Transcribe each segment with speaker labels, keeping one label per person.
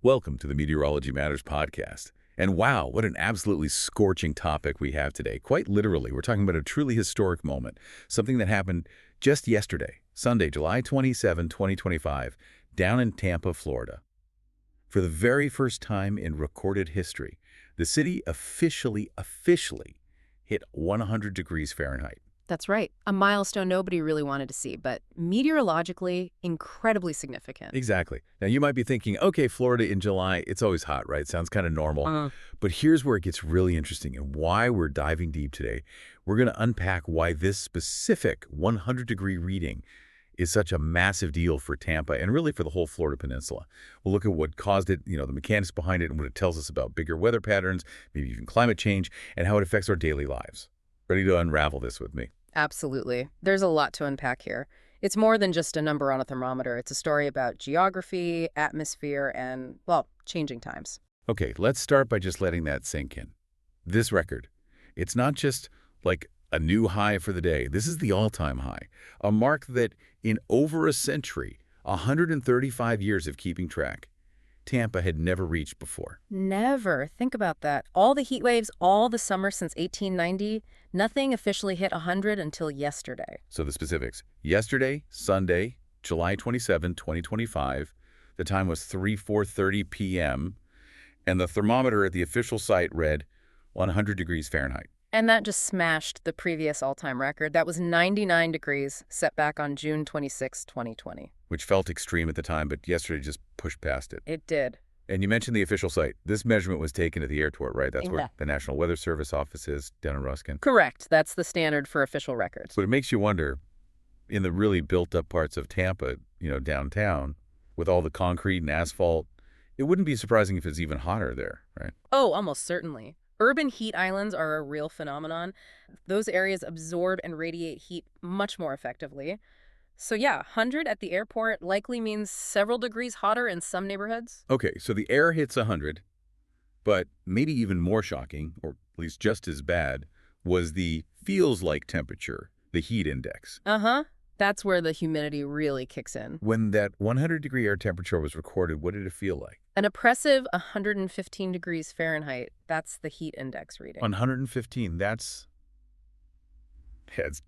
Speaker 1: Welcome to the Meteorology Matters podcast. And wow, what an absolutely scorching topic we have today. Quite literally, we're talking about a truly historic moment, something that happened just yesterday, Sunday, July 27, 2025, down in Tampa, Florida. For the very first time in recorded history, the city officially hit 100 degrees Fahrenheit.
Speaker 2: That's right. A milestone nobody really wanted to see, but meteorologically incredibly significant.
Speaker 1: Exactly. Now, you might be thinking, okay, Florida in July, it's always hot, right? Sounds kind of normal. But here's where it gets really interesting and why we're diving deep today. We're going to unpack why this specific 100-degree reading is such a massive deal for Tampa and really for the whole Florida peninsula. We'll look at what caused it, the mechanics behind it, and what it tells us about bigger weather patterns, maybe even climate change, and how it affects our daily lives. Ready to unravel this with me?
Speaker 2: Absolutely. There's a lot to unpack here. It's more than just a number on a thermometer. It's a story about geography, atmosphere, and, well, changing times.
Speaker 1: Okay, let's start by just letting that sink in. This record, it's not just like a new high for the day. This is the all-time high, a mark that in over a century, 135 years of keeping track, Tampa had never reached before.
Speaker 2: Never. Think about that. All the heat waves, all the summer since 1890, nothing officially hit 100 until yesterday.
Speaker 1: So the specifics. Yesterday, Sunday, July 27, 2025, the time was 4:30 p.m., and the thermometer at the official site read 100 degrees Fahrenheit.
Speaker 2: And that just smashed the previous all-time record. That was 99 degrees, set back on June 26, 2020.
Speaker 1: Which felt extreme at the time, but yesterday just pushed past it.
Speaker 2: It did.
Speaker 1: And you mentioned the official site. This measurement was taken at the airport, right? That's where
Speaker 2: Yeah.
Speaker 1: the National Weather Service office is, down in Ruskin.
Speaker 2: Correct. That's the standard for official records.
Speaker 1: But it makes you wonder, in the really built-up parts of Tampa, downtown, with all the concrete and asphalt, it wouldn't be surprising if it's even hotter there, right?
Speaker 2: Oh, almost certainly. Urban heat islands are a real phenomenon. Those areas absorb and radiate heat much more effectively. So yeah, 100 at the airport likely means several degrees hotter in some neighborhoods.
Speaker 1: Okay, so the air hits 100, but maybe even more shocking, or at least just as bad, was the feels-like temperature, the heat index.
Speaker 2: That's where the humidity really kicks in.
Speaker 1: When that 100-degree air temperature was recorded, what did it feel like?
Speaker 2: An oppressive 115 degrees Fahrenheit. That's the heat index reading.
Speaker 1: 115, that's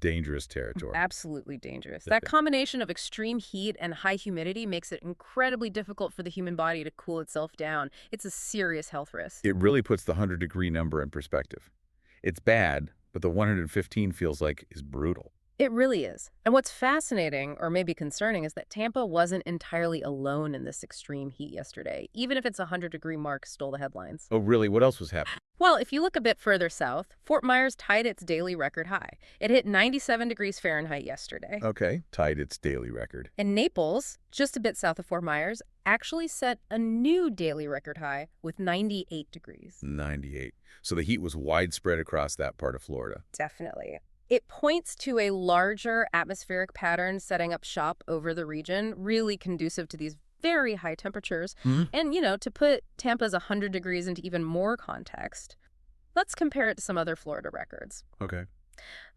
Speaker 1: dangerous territory.
Speaker 2: Absolutely dangerous. That combination of extreme heat and high humidity makes it incredibly difficult for the human body to cool itself down. It's a serious health risk.
Speaker 1: It really puts the 100-degree number in perspective. It's bad, but the 115 feels like is brutal.
Speaker 2: It really is. And what's fascinating, or maybe concerning, is that Tampa wasn't entirely alone in this extreme heat yesterday, even if its 100-degree mark stole the headlines.
Speaker 1: Oh, really? What else was happening?
Speaker 2: Well, if you look a bit further south, Fort Myers tied its daily record high. It hit 97 degrees Fahrenheit yesterday.
Speaker 1: Okay, tied its daily record.
Speaker 2: And Naples, just a bit south of Fort Myers, actually set a new daily record high with 98 degrees.
Speaker 1: 98. So the heat was widespread across that part of Florida.
Speaker 2: Definitely. It points to a larger atmospheric pattern setting up shop over the region, really conducive to these very high temperatures. And, to put Tampa's 100 degrees into even more context, let's compare it to some other Florida records.
Speaker 1: Okay.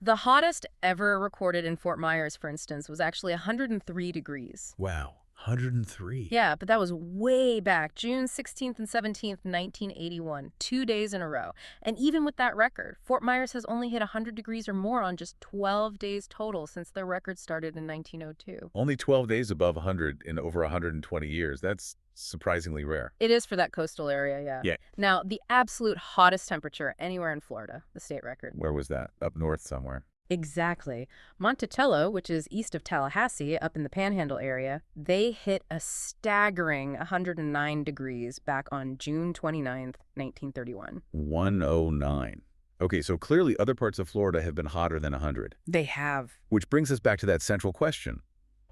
Speaker 2: The hottest ever recorded in Fort Myers, for instance, was actually 103 degrees.
Speaker 1: Wow, 103.
Speaker 2: Yeah, but that was way back, June 16th and 17th, 1981, 2 days in a row. And even with that record, Fort Myers has only hit 100 degrees or more on just 12 days total since their record started in 1902.
Speaker 1: Only 12 days above 100 in over 120 years. That's surprisingly rare.
Speaker 2: It is for that coastal area, yeah.
Speaker 1: Yeah.
Speaker 2: Now, the absolute hottest temperature anywhere in Florida, the state record.
Speaker 1: Where was that? Up north somewhere.
Speaker 2: Exactly. Monticello, which is east of Tallahassee, up in the Panhandle area, they hit a staggering 109 degrees back on June 29th, 1931.
Speaker 1: 109. Okay, so clearly other parts of Florida have been hotter than 100.
Speaker 2: They have.
Speaker 1: Which brings us back to that central question.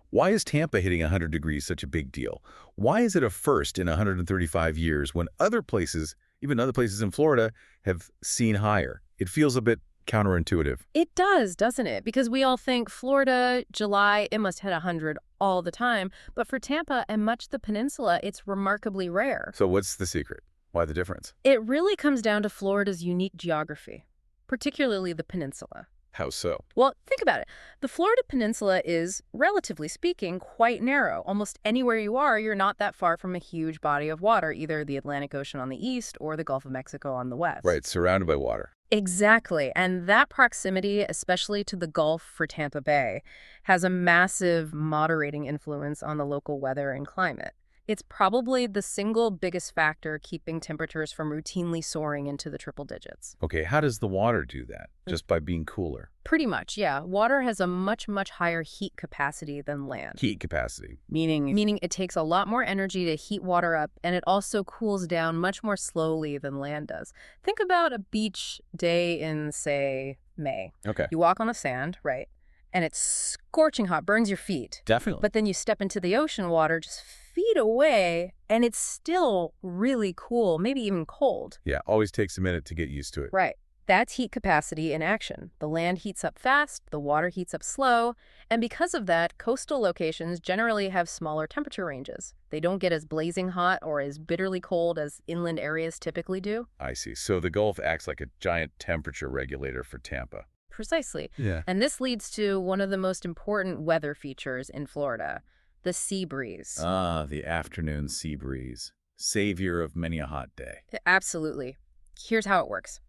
Speaker 1: Why is Tampa hitting 100 degrees such a big deal? Why is it a first in 135 years when other places, even other places in Florida, have seen higher? It feels a bit counterintuitive.
Speaker 2: It does, doesn't it? Because we all think Florida, July, it must hit 100 all the time. But for Tampa and much of the peninsula, it's remarkably rare.
Speaker 1: So what's the secret? Why the difference?
Speaker 2: It really comes down to Florida's unique geography, particularly the peninsula.
Speaker 1: How so?
Speaker 2: Well, think about it. The Florida Peninsula is, relatively speaking, quite narrow. Almost anywhere you are, you're not that far from a huge body of water, either the Atlantic Ocean on the east or the Gulf of Mexico on the west.
Speaker 1: Right, surrounded by water.
Speaker 2: Exactly. And that proximity, especially to the Gulf for Tampa Bay, has a massive moderating influence on the local weather and climate. It's probably the single biggest factor keeping temperatures from routinely soaring into the triple digits.
Speaker 1: Okay, how does the water do that? Just by being cooler?
Speaker 2: Pretty much, yeah. Water has a much, much higher heat capacity than land.
Speaker 1: Heat capacity.
Speaker 2: Meaning it takes a lot more energy to heat water up, and it also cools down much more slowly than land does. Think about a beach day in, say, May.
Speaker 1: Okay.
Speaker 2: You walk on the sand, right? And it's scorching hot, burns your feet.
Speaker 1: Definitely.
Speaker 2: But then you step into the ocean water just feet away, and it's still really cool, maybe even cold.
Speaker 1: Yeah, always takes a minute to get used to it.
Speaker 2: Right. That's heat capacity in action. The land heats up fast, the water heats up slow, and because of that, coastal locations generally have smaller temperature ranges. They don't get as blazing hot or as bitterly cold as inland areas typically do.
Speaker 1: I see. So the Gulf acts like a giant temperature regulator for Tampa.
Speaker 2: Precisely.
Speaker 1: Yeah.
Speaker 2: And this leads to one of the most important weather features in Florida, the sea breeze.
Speaker 1: Ah, the afternoon sea breeze. Savior of many a hot day.
Speaker 2: Absolutely. Here's how it works.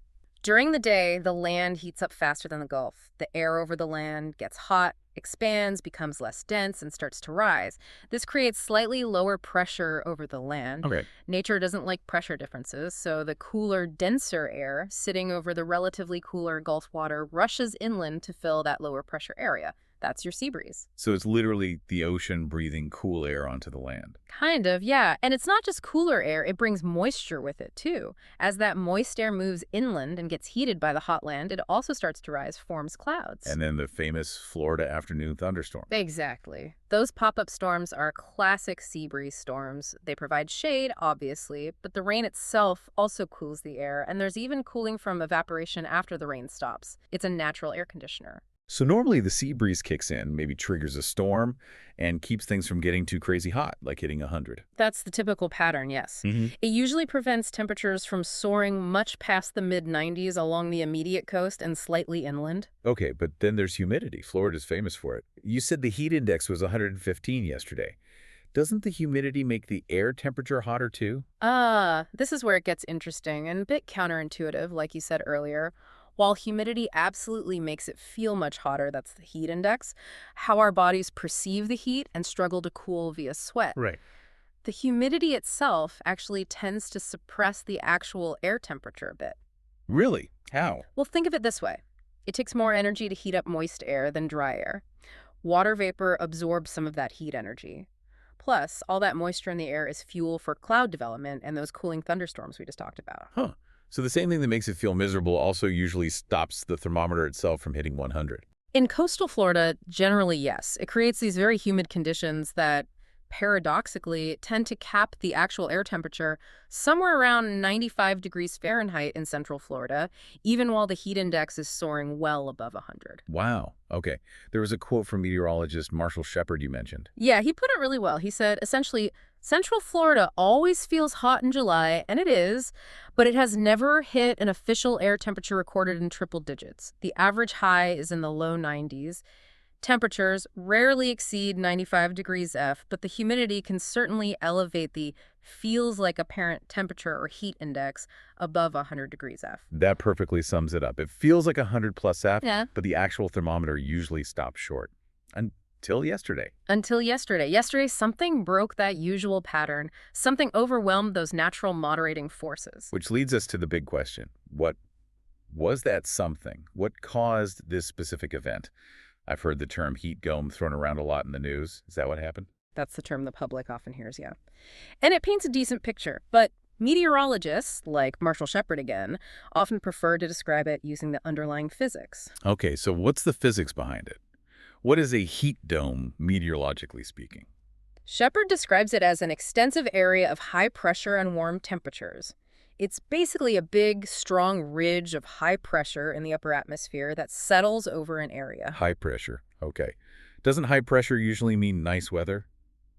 Speaker 2: During the day, the land heats up faster than the Gulf. The air over the land gets hot, expands, becomes less dense, and starts to rise. This creates slightly lower pressure over the land.
Speaker 1: Okay.
Speaker 2: Nature doesn't like pressure differences, so the cooler, denser air sitting over the relatively cooler Gulf water rushes inland to fill that lower pressure area. That's your sea breeze.
Speaker 1: So it's literally the ocean breathing cool air onto the land.
Speaker 2: Kind of, yeah. And it's not just cooler air, it brings moisture with it, too. As that moist air moves inland and gets heated by the hot land, it also starts to rise, forms clouds.
Speaker 1: And then the famous Florida afternoon thunderstorm.
Speaker 2: Exactly. Those pop-up storms are classic sea breeze storms. They provide shade, obviously, but the rain itself also cools the air, and there's even cooling from evaporation after the rain stops. It's a natural air conditioner.
Speaker 1: So normally the sea breeze kicks in, maybe triggers a storm, and keeps things from getting too crazy hot, like hitting 100.
Speaker 2: That's the typical pattern, yes. It usually prevents temperatures from soaring much past the mid-90s along the immediate coast and slightly inland.
Speaker 1: Okay, but then there's humidity. Florida's famous for it. You said the heat index was 115 yesterday. Doesn't the humidity make the air temperature hotter too?
Speaker 2: This is where it gets interesting and a bit counterintuitive, like you said earlier. While humidity absolutely makes it feel much hotter, that's the heat index, how our bodies perceive the heat and struggle to cool via sweat.
Speaker 1: Right.
Speaker 2: The humidity itself actually tends to suppress the actual air temperature a bit.
Speaker 1: Really? How?
Speaker 2: Well, think of it this way. It takes more energy to heat up moist air than dry air. Water vapor absorbs some of that heat energy. Plus, all that moisture in the air is fuel for cloud development and those cooling thunderstorms we just talked about.
Speaker 1: Huh. So the same thing that makes it feel miserable also usually stops the thermometer itself from hitting 100.
Speaker 2: In coastal Florida, generally, yes. It creates these very humid conditions that, paradoxically, tend to cap the actual air temperature somewhere around 95 degrees Fahrenheit in central Florida, even while the heat index is soaring well above 100.
Speaker 1: Wow. Okay. There was a quote from meteorologist Marshall Shepard you mentioned.
Speaker 2: Yeah, he put it really well. He said, essentially, Central Florida always feels hot in July, and it is, but it has never hit an official air temperature recorded in triple digits. The average high is in the low 90s. Temperatures rarely exceed 95 degrees F, but the humidity can certainly elevate the feels like apparent temperature or heat index above 100 degrees F.
Speaker 1: That perfectly sums it up. It feels like 100 plus F,
Speaker 2: Yeah.
Speaker 1: but the actual thermometer usually stops short. Until yesterday.
Speaker 2: Until yesterday. Yesterday, something broke that usual pattern. Something overwhelmed those natural moderating forces.
Speaker 1: Which leads us to the big question. What was that something? What caused this specific event? I've heard the term heat dome thrown around a lot in the news. Is that what happened?
Speaker 2: That's the term the public often hears, yeah. And it paints a decent picture, but meteorologists, like Marshall Shepard again, often prefer to describe it using the underlying physics.
Speaker 1: Okay, so what's the physics behind it? What is a heat dome, meteorologically speaking?
Speaker 2: Shepard describes it as an extensive area of high pressure and warm temperatures. It's basically a big, strong ridge of high pressure in the upper atmosphere that settles over an area.
Speaker 1: High pressure. Okay. Doesn't high pressure usually mean nice weather?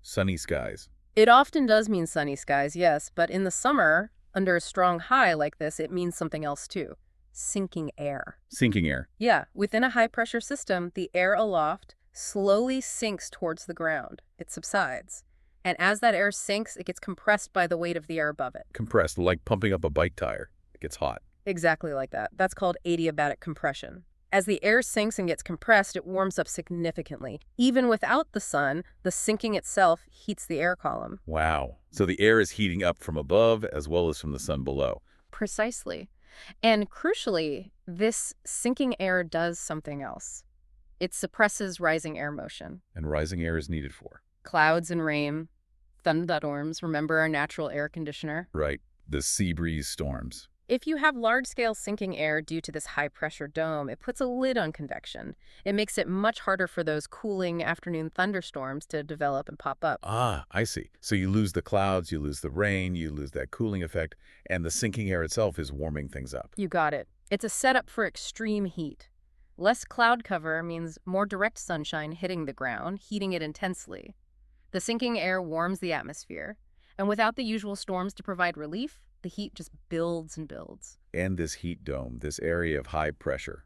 Speaker 1: Sunny skies.
Speaker 2: It often does mean sunny skies, yes, but in the summer, under a strong high like this, it means something else too. sinking air.
Speaker 1: Sinking air.
Speaker 2: Yeah, within a high-pressure system, the air aloft slowly sinks towards the ground. It subsides. And as that air sinks, it gets compressed by the weight of the air above it.
Speaker 1: Compressed, like pumping up a bike tire. It gets hot.
Speaker 2: Exactly like that. That's called adiabatic compression. As the air sinks and gets compressed, it warms up significantly. Even without the sun, the sinking itself heats the air column.
Speaker 1: Wow. So the air is heating up from above as well as from the sun below.
Speaker 2: Precisely. And crucially, this sinking air does something else. It suppresses rising air motion.
Speaker 1: And rising air is needed for?
Speaker 2: Clouds and rain, thunderstorms, remember our natural air conditioner?
Speaker 1: Right. The sea breeze storms.
Speaker 2: If you have large-scale sinking air due to this high-pressure dome, it puts a lid on convection. It makes it much harder for those cooling afternoon thunderstorms to develop and pop up.
Speaker 1: Ah, I see. So you lose the clouds, you lose the rain, you lose that cooling effect, and the sinking air itself is warming things up.
Speaker 2: You got it. It's a setup for extreme heat. Less cloud cover means more direct sunshine hitting the ground, heating it intensely. The sinking air warms the atmosphere, and without the usual storms to provide relief, the heat just builds and builds.
Speaker 1: And this heat dome, this area of high pressure,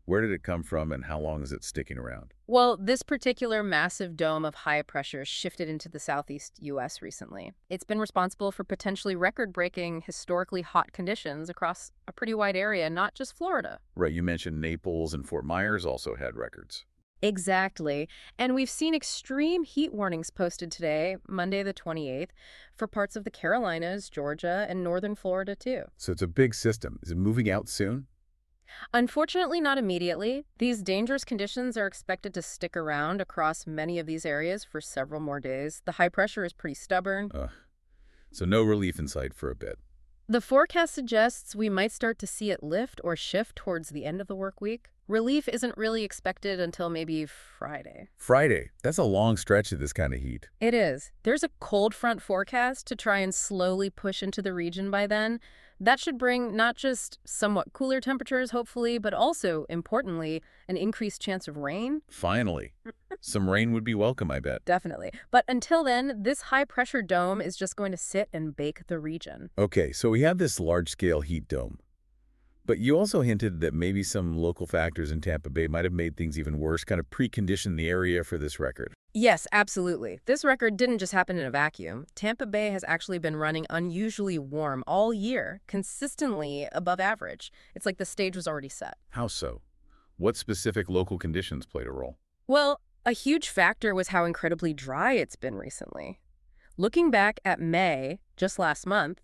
Speaker 1: where did it come from and how long is it sticking around?
Speaker 2: Well, this particular massive dome of high pressure shifted into the southeast U.S. recently. It's been responsible for potentially record-breaking, historically hot conditions across a pretty wide area, not just Florida.
Speaker 1: Right, you mentioned Naples and Fort Myers also had records.
Speaker 2: Exactly. And we've seen extreme heat warnings posted today, Monday the 28th, for parts of the Carolinas, Georgia, and northern Florida, too.
Speaker 1: So it's a big system. Is it moving out soon?
Speaker 2: Unfortunately, not immediately. These dangerous conditions are expected to stick around across many of these areas for several more days. The high pressure is pretty stubborn.
Speaker 1: So no relief in sight for a bit.
Speaker 2: The forecast suggests we might start to see it lift or shift towards the end of the work week. Relief isn't really expected until maybe Friday.
Speaker 1: Friday. That's a long stretch of this kind of heat.
Speaker 2: It is. There's a cold front forecast to try and slowly push into the region by then. That should bring not just somewhat cooler temperatures, hopefully, but also, importantly, an increased chance of rain.
Speaker 1: Finally. Some rain would be welcome, I bet.
Speaker 2: Definitely. But until then, this high-pressure dome is just going to sit and bake the region.
Speaker 1: Okay, so we have this large-scale heat dome. But you also hinted that maybe some local factors in Tampa Bay might have made things even worse, kind of preconditioned the area for this record.
Speaker 2: Yes, absolutely. This record didn't just happen in a vacuum. Tampa Bay has actually been running unusually warm all year, consistently above average. It's like the stage was already set.
Speaker 1: How so? What specific local conditions played a role?
Speaker 2: Well, a huge factor was how incredibly dry it's been recently. Looking back at May, just last month,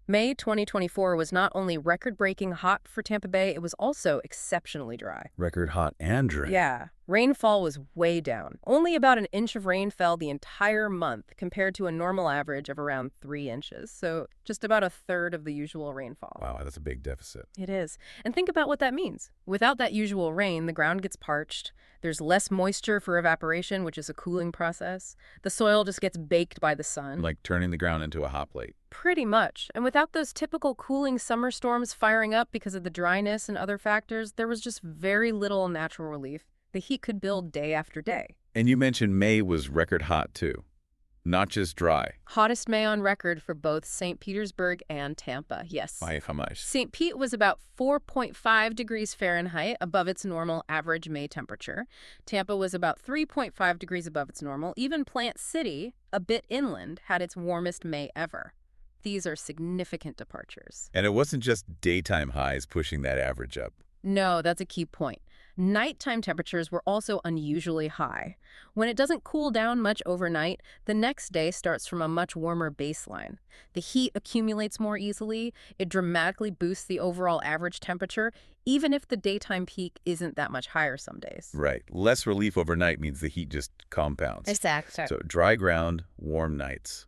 Speaker 2: May 2024 was not only record-breaking hot for Tampa Bay, it was also exceptionally dry.
Speaker 1: Record hot and dry.
Speaker 2: Yeah. Rainfall was way down. Only about 1 inch of rain fell the entire month compared to a normal average of around 3 inches. So just about a third of the usual rainfall.
Speaker 1: Wow, that's a big deficit.
Speaker 2: It is. And think about what that means. Without that usual rain, the ground gets parched. There's less moisture for evaporation, which is a cooling process. The soil just gets baked by the sun.
Speaker 1: Like turning the ground into a hot plate.
Speaker 2: Pretty much. And without those typical cooling summer storms firing up because of the dryness and other factors, there was just very little natural relief. The heat could build day after day.
Speaker 1: And you mentioned May was record hot, too. Not just dry.
Speaker 2: Hottest May on record for both St. Petersburg and Tampa, yes.
Speaker 1: By how much?
Speaker 2: St. Pete was about 4.5 degrees Fahrenheit above its normal average May temperature. Tampa was about 3.5 degrees above its normal. Even Plant City, a bit inland, had its warmest May ever. These are significant departures.
Speaker 1: And it wasn't just daytime highs pushing that average up.
Speaker 2: No, that's a key point. Nighttime temperatures were also unusually high. When it doesn't cool down much overnight, the next day starts from a much warmer baseline. The heat accumulates more easily. It dramatically boosts the overall average temperature, even if the daytime peak isn't that much higher some days.
Speaker 1: Right. Less relief overnight means the heat just compounds.
Speaker 2: Exactly.
Speaker 1: So dry ground, warm nights.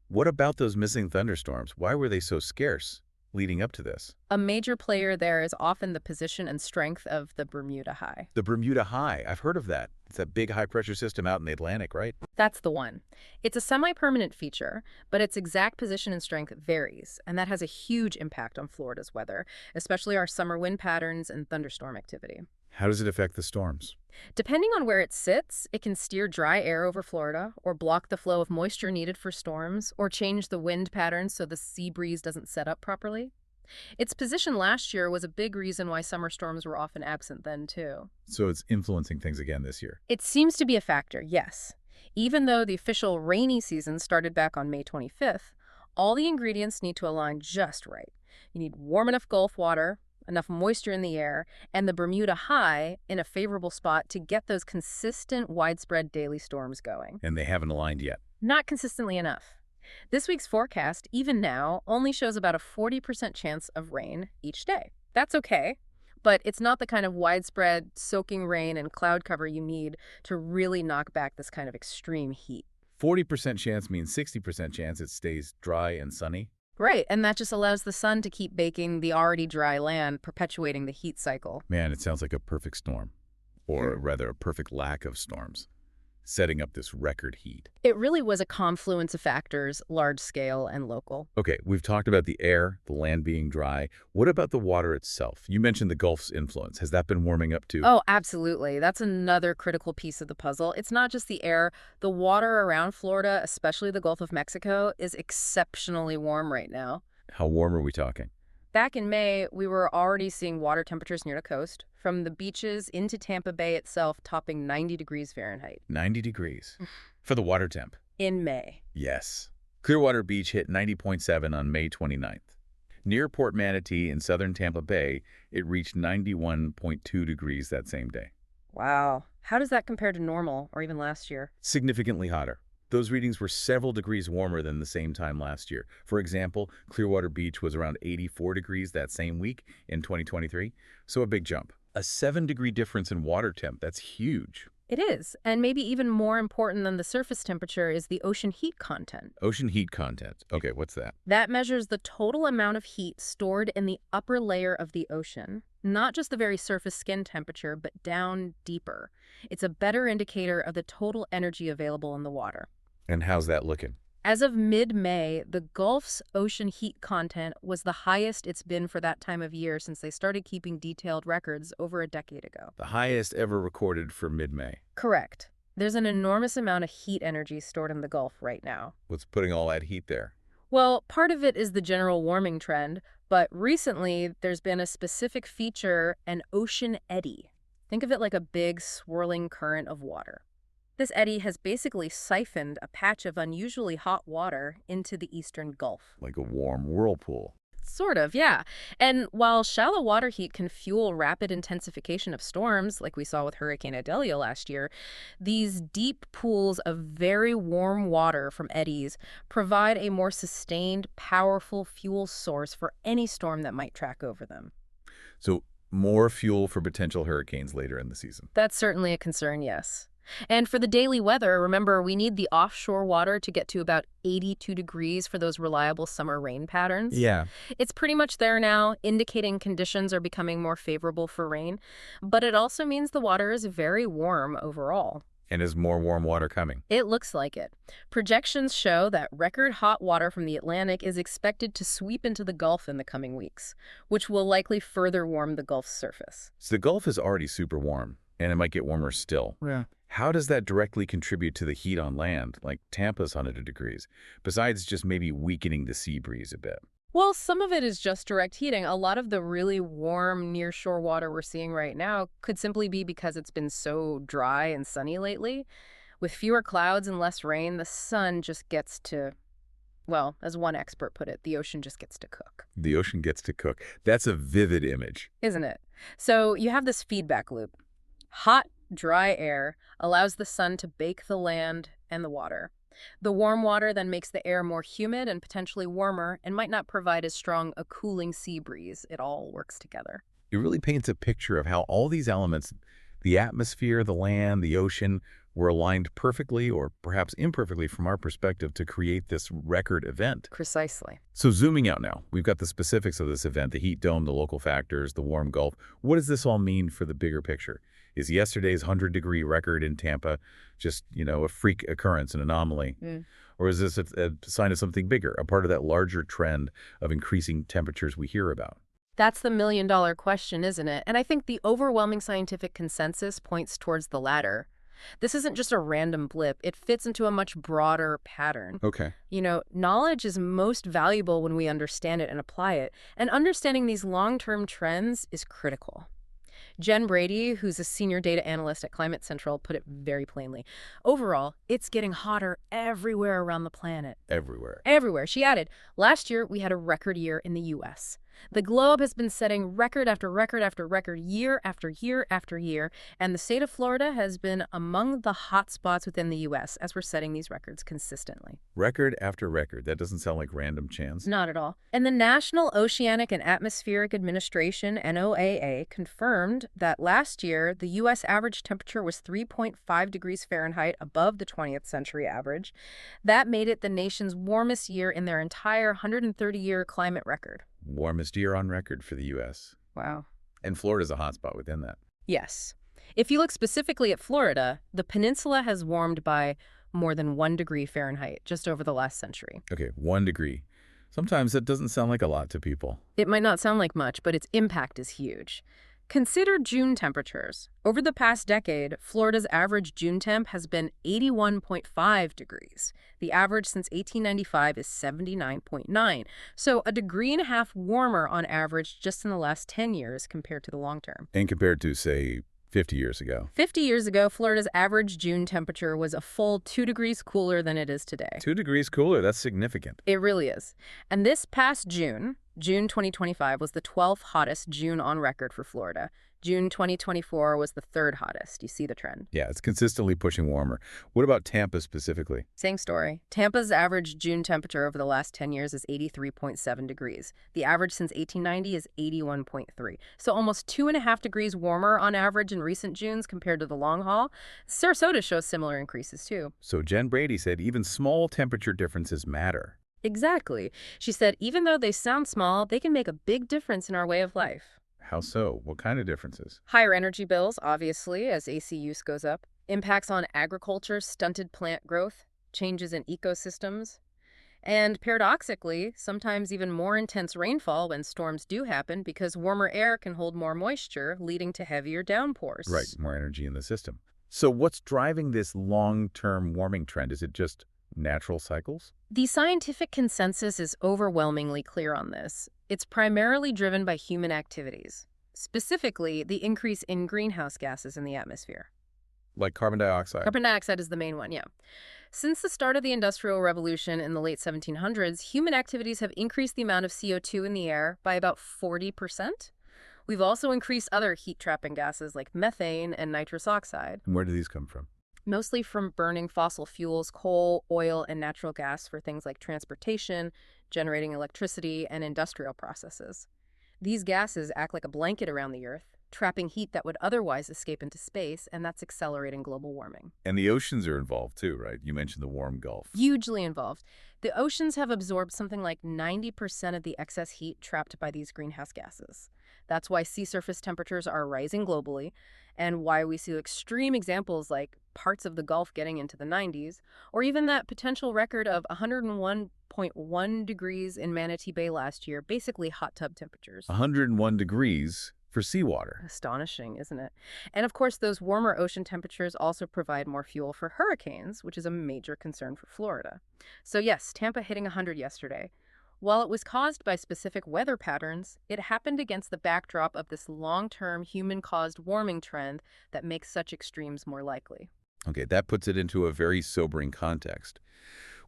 Speaker 1: What about those missing thunderstorms? Why were they so scarce leading up to this?
Speaker 2: A major player there is often the position and strength of the Bermuda High.
Speaker 1: The Bermuda High. I've heard of that. It's that big high-pressure system out in the Atlantic, right?
Speaker 2: That's the one. It's a semi-permanent feature, but its exact position and strength varies, and that has a huge impact on Florida's weather, especially our summer wind patterns and thunderstorm activity.
Speaker 1: How does it affect the storms?
Speaker 2: Depending on where it sits, it can steer dry air over Florida, or block the flow of moisture needed for storms, or change the wind patterns so the sea breeze doesn't set up properly. Its position last year was a big reason why summer storms were often absent then, too.
Speaker 1: So it's influencing things again this year.
Speaker 2: It seems to be a factor, yes. Even though the official rainy season started back on May 25th, all the ingredients need to align just right. You need warm enough Gulf water, enough moisture in the air, and the Bermuda High in a favorable spot to get those consistent, widespread daily storms going.
Speaker 1: And they haven't aligned yet.
Speaker 2: Not consistently enough. This week's forecast, even now, only shows about a 40% chance of rain each day. That's okay, but it's not the kind of widespread soaking rain and cloud cover you need to really knock back this kind of extreme heat.
Speaker 1: 40% chance means 60% chance it stays dry and sunny.
Speaker 2: Right, and that just allows the sun to keep baking the already dry land, perpetuating the heat cycle.
Speaker 1: Man, it sounds like a perfect storm. Or rather, a perfect lack of storms. Setting up this record heat.
Speaker 2: It really was a confluence of factors, large scale and local.
Speaker 1: Okay, we've talked about the air, the land being dry. What about the water itself? You mentioned the Gulf's influence. Has that been warming up too?
Speaker 2: Oh, absolutely. That's another critical piece of the puzzle. It's not just the air. The water around Florida, especially the Gulf of Mexico, is exceptionally warm right now.
Speaker 1: How warm are we talking?
Speaker 2: Back in May, we were already seeing water temperatures near the coast, from the beaches into Tampa Bay itself, topping 90 degrees Fahrenheit.
Speaker 1: 90 degrees. For the water temp.
Speaker 2: In May.
Speaker 1: Yes. Clearwater Beach hit 90.7 on May 29th. Near Port Manatee in southern Tampa Bay, it reached 91.2 degrees that same day.
Speaker 2: Wow. How does that compare to normal, or even last year?
Speaker 1: Significantly hotter. Those readings were several degrees warmer than the same time last year. For example, Clearwater Beach was around 84 degrees that same week in 2023, so a big jump. A 7-degree difference in water temp, that's huge.
Speaker 2: It is, and maybe even more important than the surface temperature is the ocean heat content.
Speaker 1: Ocean heat content. Okay, what's that?
Speaker 2: That measures the total amount of heat stored in the upper layer of the ocean, not just the very surface skin temperature, but down deeper. It's a better indicator of the total energy available in the water.
Speaker 1: And how's that looking?
Speaker 2: As of mid-May, the Gulf's ocean heat content was the highest it's been for that time of year since they started keeping detailed records over a decade ago.
Speaker 1: The highest ever recorded for mid-May.
Speaker 2: Correct. There's an enormous amount of heat energy stored in the Gulf right now.
Speaker 1: What's putting all that heat there?
Speaker 2: Well, part of it is the general warming trend, but recently there's been a specific feature, an ocean eddy. Think of it like a big swirling current of water. This eddy has basically siphoned a patch of unusually hot water into the eastern Gulf.
Speaker 1: Like a warm whirlpool.
Speaker 2: Sort of, yeah. And while shallow water heat can fuel rapid intensification of storms, like we saw with Hurricane Idalia last year, these deep pools of very warm water from eddies provide a more sustained, powerful fuel source for any storm that might track over them.
Speaker 1: So more fuel for potential hurricanes later in the season.
Speaker 2: That's certainly a concern, yes. And for the daily weather, remember, we need the offshore water to get to about 82 degrees for those reliable summer rain patterns.
Speaker 1: Yeah.
Speaker 2: It's pretty much there now, indicating conditions are becoming more favorable for rain. But it also means the water is very warm overall.
Speaker 1: And is more warm water coming?
Speaker 2: It looks like it. Projections show that record hot water from the Atlantic is expected to sweep into the Gulf in the coming weeks, which will likely further warm the Gulf's surface.
Speaker 1: So the Gulf is already super warm, and it might get warmer still.
Speaker 2: Yeah.
Speaker 1: How does that directly contribute to the heat on land, like Tampa's 100 degrees, besides just maybe weakening the sea breeze a bit?
Speaker 2: Well, some of it is just direct heating. A lot of the really warm nearshore water we're seeing right now could simply be because it's been so dry and sunny lately. With fewer clouds and less rain, the sun just gets to, well, as one expert put it, the ocean just gets to cook.
Speaker 1: The ocean gets to cook. That's a vivid image.
Speaker 2: Isn't it? So you have this feedback loop. Hot, dry air allows the sun to bake the land and the water. The warm water then makes the air more humid and potentially warmer and might not provide as strong a cooling sea breeze. It all works together.
Speaker 1: It really paints a picture of how all these elements, the atmosphere, the land, the ocean, were aligned perfectly or perhaps imperfectly from our perspective to create this record event.
Speaker 2: Precisely.
Speaker 1: So zooming out now, we've got the specifics of this event, the heat dome, the local factors, the warm Gulf. What does this all mean for the bigger picture? Is yesterday's 100-degree record in Tampa just, a freak occurrence, an anomaly? Or is this a sign of something bigger, a part of that larger trend of increasing temperatures we hear about?
Speaker 2: That's the million-dollar question, isn't it? And I think the overwhelming scientific consensus points towards the latter. This isn't just a random blip. It fits into a much broader pattern.
Speaker 1: Okay.
Speaker 2: Knowledge is most valuable when we understand it and apply it. And understanding these long-term trends is critical. Jen Brady, who's a senior data analyst at Climate Central, put it very plainly. Overall, it's getting hotter everywhere around the planet.
Speaker 1: Everywhere.
Speaker 2: Everywhere. She added, last year we had a record year in the U.S. The globe has been setting record after record after record, year after year after year, and the state of Florida has been among the hot spots within the U.S. as we're setting these records consistently.
Speaker 1: Record after record. That doesn't sound like random chance.
Speaker 2: Not at all. And the National Oceanic and Atmospheric Administration, NOAA, confirmed that last year the U.S. average temperature was 3.5 degrees Fahrenheit above the 20th century average. That made it the nation's warmest year in their entire 130-year climate record.
Speaker 1: Warmest year on record for the U.S.
Speaker 2: Wow.
Speaker 1: And Florida's a hotspot within that.
Speaker 2: Yes. If you look specifically at Florida, the peninsula has warmed by more than 1 degree Fahrenheit just over the last century.
Speaker 1: Okay, 1 degree. Sometimes that doesn't sound like a lot to people.
Speaker 2: It might not sound like much, but its impact is huge. Consider June temperatures. Over the past decade, Florida's average June temp has been 81.5 degrees. The average since 1895 is 79.9. So a degree and a half warmer on average just in the last 10 years compared to the long term.
Speaker 1: And compared to, say, 50 years ago.
Speaker 2: 50 years ago, Florida's average June temperature was a full 2 degrees cooler than it is today.
Speaker 1: 2 degrees cooler, that's significant.
Speaker 2: It really is. And this past June 2025, was the 12th hottest June on record for Florida. June 2024 was the 3rd hottest. You see the trend.
Speaker 1: Yeah, it's consistently pushing warmer. What about Tampa specifically?
Speaker 2: Same story. Tampa's average June temperature over the last 10 years is 83.7 degrees. The average since 1890 is 81.3. So almost 2.5 degrees warmer on average in recent Junes compared to the long haul. Sarasota shows similar increases too.
Speaker 1: So Jen Brady said even small temperature differences matter.
Speaker 2: Exactly. She said even though they sound small, they can make a big difference in our way of life.
Speaker 1: How so? What kind of differences?
Speaker 2: Higher energy bills, obviously, as AC use goes up. Impacts on agriculture, stunted plant growth, changes in ecosystems. And paradoxically, sometimes even more intense rainfall when storms do happen because warmer air can hold more moisture, leading to heavier downpours.
Speaker 1: Right, more energy in the system. So what's driving this long-term warming trend? Is it just natural cycles?
Speaker 2: The scientific consensus is overwhelmingly clear on this. It's primarily driven by human activities, specifically the increase in greenhouse gases in the atmosphere.
Speaker 1: Like carbon dioxide?
Speaker 2: Carbon dioxide is the main one, yeah. Since the start of the Industrial Revolution in the late 1700s, human activities have increased the amount of CO2 in the air by about 40%. We've also increased other heat-trapping gases like methane and nitrous oxide.
Speaker 1: And where do these come from?
Speaker 2: Mostly from burning fossil fuels, coal, oil, and natural gas for things like transportation, generating electricity, and industrial processes. These gases act like a blanket around the Earth, trapping heat that would otherwise escape into space, and that's accelerating global warming.
Speaker 1: And the oceans are involved too, right? You mentioned the warm Gulf.
Speaker 2: Hugely involved. The oceans have absorbed something like 90% of the excess heat trapped by these greenhouse gases. That's why sea surface temperatures are rising globally, and why we see extreme examples like parts of the Gulf getting into the 90s, or even that potential record of 101.1 degrees in Manatee Bay last year, basically hot tub temperatures.
Speaker 1: 101 degrees for seawater.
Speaker 2: Astonishing, isn't it? And of course, those warmer ocean temperatures also provide more fuel for hurricanes, which is a major concern for Florida. So yes, Tampa hitting 100 yesterday. While it was caused by specific weather patterns, it happened against the backdrop of this long-term human-caused warming trend that makes such extremes more likely.
Speaker 1: Okay, that puts it into a very sobering context.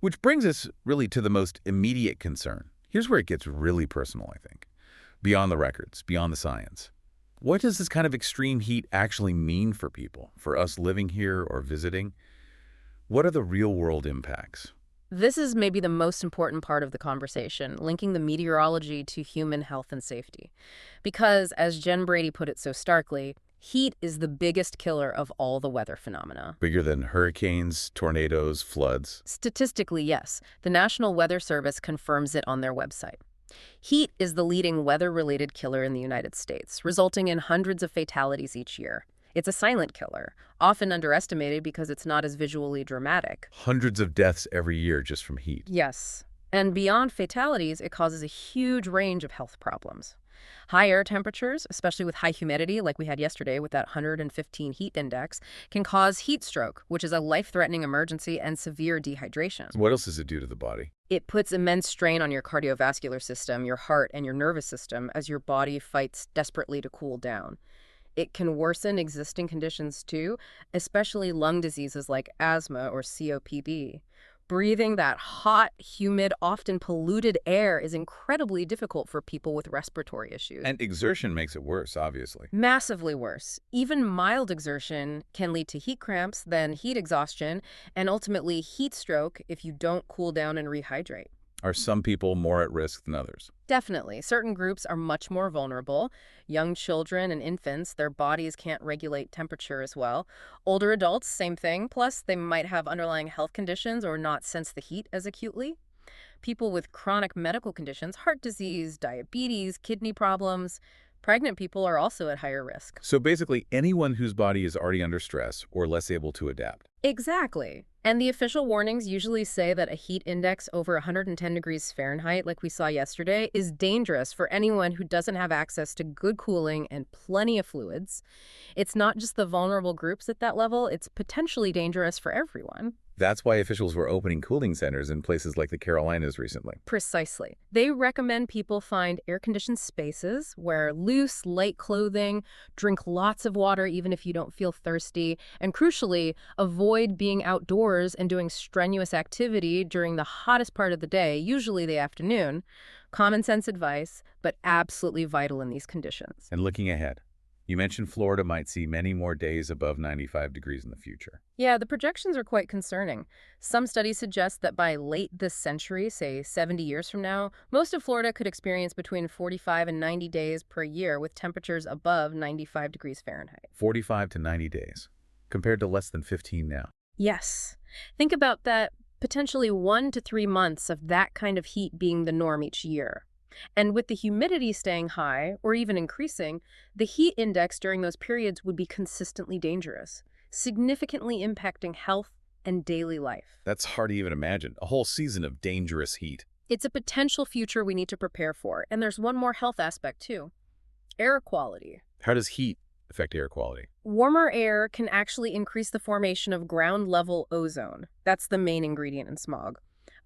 Speaker 1: Which brings us really to the most immediate concern. Here's where it gets really personal, I think. Beyond the records, beyond the science. What does this kind of extreme heat actually mean for people, for us living here or visiting? What are the real-world impacts?
Speaker 2: This is maybe the most important part of the conversation, linking the meteorology to human health and safety. Because, as Jen Brady put it so starkly, heat is the biggest killer of all the weather phenomena.
Speaker 1: Bigger than hurricanes, tornadoes, floods?
Speaker 2: Statistically, yes. The National Weather Service confirms it on their website. Heat is the leading weather-related killer in the United States, resulting in hundreds of fatalities each year. It's a silent killer, often underestimated because it's not as visually dramatic.
Speaker 1: Hundreds of deaths every year just from heat.
Speaker 2: Yes. And beyond fatalities, it causes a huge range of health problems. Higher temperatures, especially with high humidity like we had yesterday with that 115 heat index, can cause heat stroke, which is a life-threatening emergency, and severe dehydration.
Speaker 1: What else does it do to the body?
Speaker 2: It puts immense strain on your cardiovascular system, your heart, and your nervous system as your body fights desperately to cool down. It can worsen existing conditions too, especially lung diseases like asthma or COPD. Breathing that hot, humid, often polluted air is incredibly difficult for people with respiratory issues.
Speaker 1: And exertion makes it worse, obviously.
Speaker 2: Massively worse. Even mild exertion can lead to heat cramps, then heat exhaustion, and ultimately heat stroke if you don't cool down and rehydrate.
Speaker 1: Are some people more at risk than others?
Speaker 2: Definitely. Certain groups are much more vulnerable. Young children and infants, their bodies can't regulate temperature as well. Older adults, same thing. Plus, they might have underlying health conditions or not sense the heat as acutely. People with chronic medical conditions, heart disease, diabetes, kidney problems, pregnant people are also at higher risk.
Speaker 1: So basically, anyone whose body is already under stress or less able to adapt.
Speaker 2: Exactly. And the official warnings usually say that a heat index over 110 degrees Fahrenheit, like we saw yesterday, is dangerous for anyone who doesn't have access to good cooling and plenty of fluids. It's not just the vulnerable groups at that level, it's potentially dangerous for everyone.
Speaker 1: That's why officials were opening cooling centers in places like the Carolinas recently.
Speaker 2: Precisely. They recommend people find air-conditioned spaces, wear loose, light clothing, drink lots of water even if you don't feel thirsty, and crucially, avoid being outdoors and doing strenuous activity during the hottest part of the day, usually the afternoon. Common sense advice, but absolutely vital in these conditions.
Speaker 1: And looking ahead, you mentioned Florida might see many more days above 95 degrees in the future.
Speaker 2: Yeah, the projections are quite concerning. Some studies suggest that by late this century, say 70 years from now, most of Florida could experience between 45 and 90 days per year with temperatures above 95 degrees Fahrenheit.
Speaker 1: 45 to 90 days, compared to less than 15 now.
Speaker 2: Yes. Think about that, potentially 1 to 3 months of that kind of heat being the norm each year. And with the humidity staying high, or even increasing, the heat index during those periods would be consistently dangerous, significantly impacting health and daily life.
Speaker 1: That's hard to even imagine, a whole season of dangerous heat.
Speaker 2: It's a potential future we need to prepare for, and there's one more health aspect too. Air quality.
Speaker 1: How does heat affect air quality?
Speaker 2: Warmer air can actually increase the formation of ground-level ozone. That's the main ingredient in smog.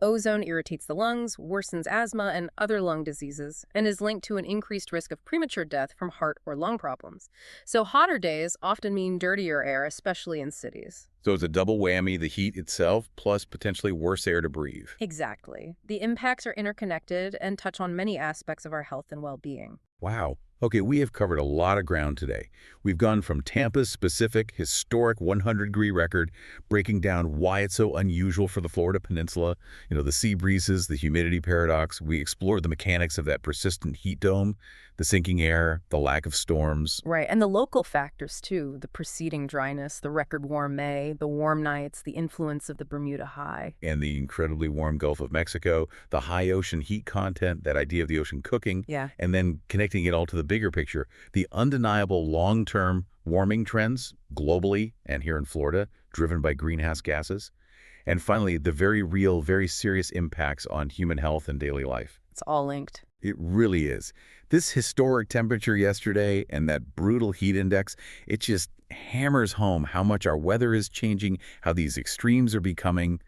Speaker 2: Ozone irritates the lungs, worsens asthma and other lung diseases, and is linked to an increased risk of premature death from heart or lung problems. So hotter days often mean dirtier air, especially in cities.
Speaker 1: So it's a double whammy, the heat itself, plus potentially worse air to breathe.
Speaker 2: Exactly. The impacts are interconnected and touch on many aspects of our health and well-being.
Speaker 1: Wow. Okay, we have covered a lot of ground today. We've gone from Tampa's specific, historic 100-degree record, breaking down why it's so unusual for the Florida peninsula, the sea breezes, the humidity paradox. We explored the mechanics of that persistent heat dome, the sinking air, the lack of storms.
Speaker 2: Right, and the local factors too, the preceding dryness, the record warm May, the warm nights, the influence of the Bermuda High.
Speaker 1: And the incredibly warm Gulf of Mexico, the high ocean heat content, that idea of the ocean cooking, and then connecting it all to the bigger picture, the undeniable long-term warming trends globally and here in Florida, driven by greenhouse gases. And finally, the very real, very serious impacts on human health and daily life.
Speaker 2: It's all linked.
Speaker 1: It really is. This historic temperature yesterday and that brutal heat index, it just hammers home how much our weather is changing, how these extremes are becoming,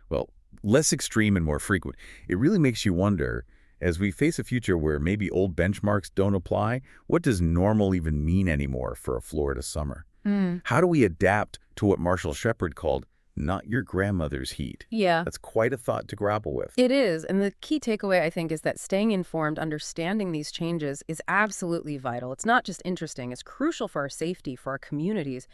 Speaker 1: well, less extreme and more frequent. It really makes you wonder, as we face a future where maybe old benchmarks don't apply, what does normal even mean anymore for a Florida summer? How do we adapt to what Marshall Shepard called not your grandmother's heat?
Speaker 2: Yeah.
Speaker 1: That's quite a thought to grapple with.
Speaker 2: It is. And the key takeaway, I think, is that staying informed, understanding these changes is absolutely vital. It's not just interesting. It's crucial for our safety, for our communities.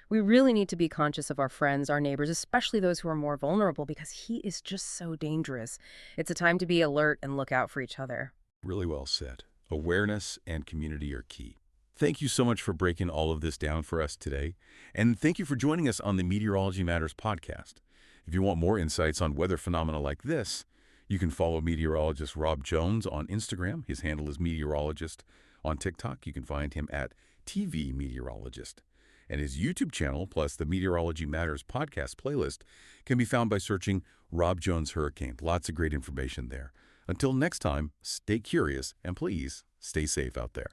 Speaker 2: We really need to be conscious of our friends, our neighbors, especially those who are more vulnerable, because heat is just so dangerous. It's a time to be alert and look out for each other.
Speaker 1: Really well said. Awareness and community are key. Thank you so much for breaking all of this down for us today. And thank you for joining us on the Meteorology Matters podcast. If you want more insights on weather phenomena like this, you can follow meteorologist Rob Jones on Instagram. His handle is meteorologist. On TikTok, you can find him at TV Meteorologist. And his YouTube channel, plus the Meteorology Matters podcast playlist, can be found by searching Rob Jones Hurricane. Lots of great information there. Until next time, stay curious and please stay safe out there.